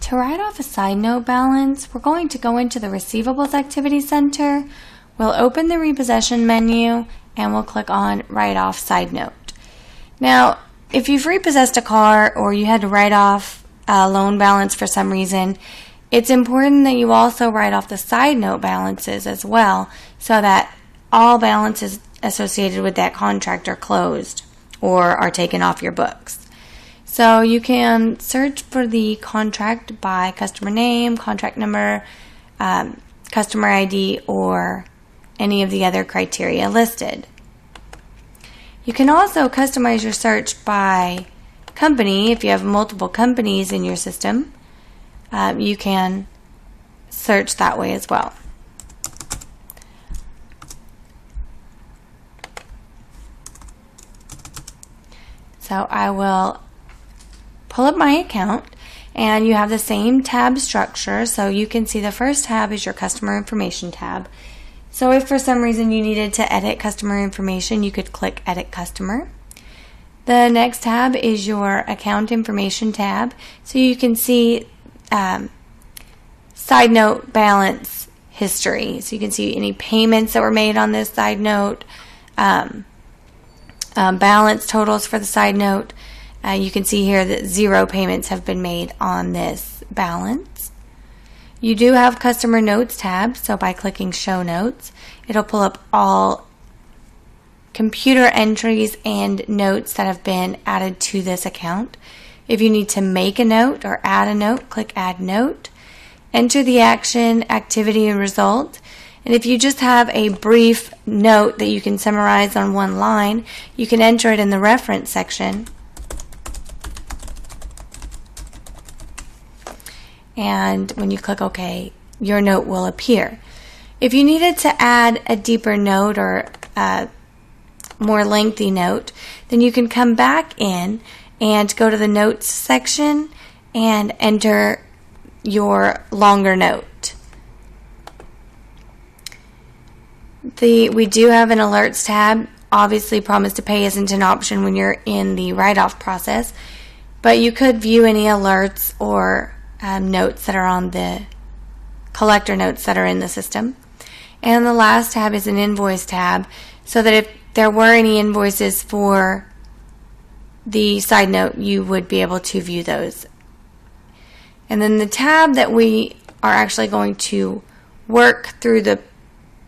To write off a side note balance, we're going to go into the Receivables Activity Center. We'll open the Repossession menu and we'll click on Write Off Side Note. Now, if you've repossessed a car or you had to write off a loan balance for some reason, it's important that you also write off the side note balances as well so that all balances associated with that contract are closed or are taken off your books. So you can search for the contract by customer name, contract number, customer ID, or any of the other criteria listed. You can also customize your search by company. If you have multiple companies in your system, you can search that way as well. So I will pull up my account, and you have the same tab structure. So you can see the first tab is your customer information tab. So if for some reason you needed to edit customer information, you could click Edit Customer. The next tab is your account information tab. So you can see side note balance history. So you can see any payments that were made on this side note, balance totals for the side note. You can see here that 0 payments have been made on this balance. You do have Customer Notes tab, so by clicking Show Notes, it'll pull up all computer entries and notes that have been added to this account. If you need to make a note or add a note, click Add Note. Enter the action, activity, and result. And if you just have a brief note that you can summarize on one line, you can enter it in the reference section. And when you click OK, your note will appear. If you needed to add a deeper note or a more lengthy note, then you can come back in and go to the Notes section and enter your longer note. We do have an Alerts tab. Obviously, Promise to Pay isn't an option when you're in the write-off process, but you could view any alerts or notes that are on the collector notes that are in the system. And the last tab is an Invoice tab, so that if there were any invoices for the side note, you would be able to view those. And then the tab that we are actually going to work through the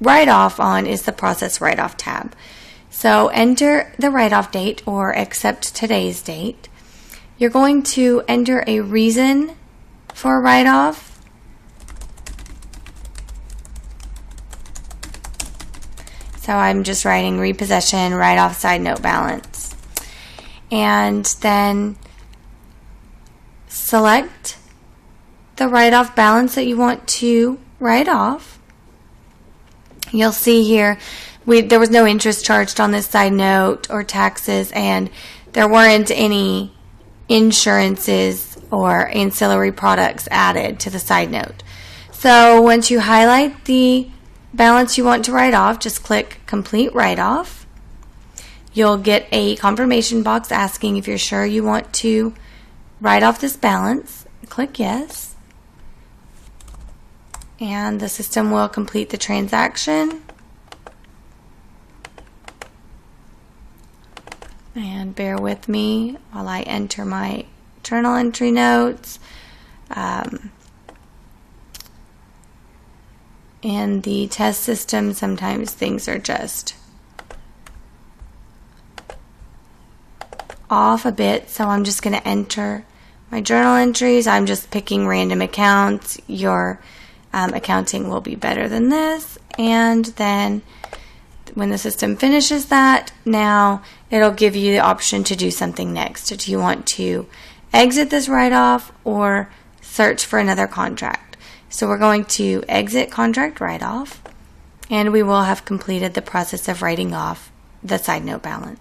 write-off on is the Process Write-Off tab. So enter the write-off date or accept today's date. You're going to enter a reason for write-off. So I'm just writing repossession, write-off side note balance. And then select the write-off balance that you want to write off. You'll see here there was no interest charged on this side note or taxes, and there weren't any insurances or ancillary products added to the side note. So once you highlight the balance you want to write off, just click Complete Write-Off. You'll get a confirmation box asking if you're sure you want to write off this balance. Click Yes. And the system will complete the transaction. And bear with me while I enter my journal entry notes. In the test system, sometimes things are just off a bit, so I'm just going to enter my journal entries. I'm just picking random accounts. Your accounting will be better than this. And then when the system finishes that, now it'll give you the option to do something next. Do you want to exit this write-off or search for another contract? So we're going to exit contract write-off, and we will have completed the process of writing off the side note balance.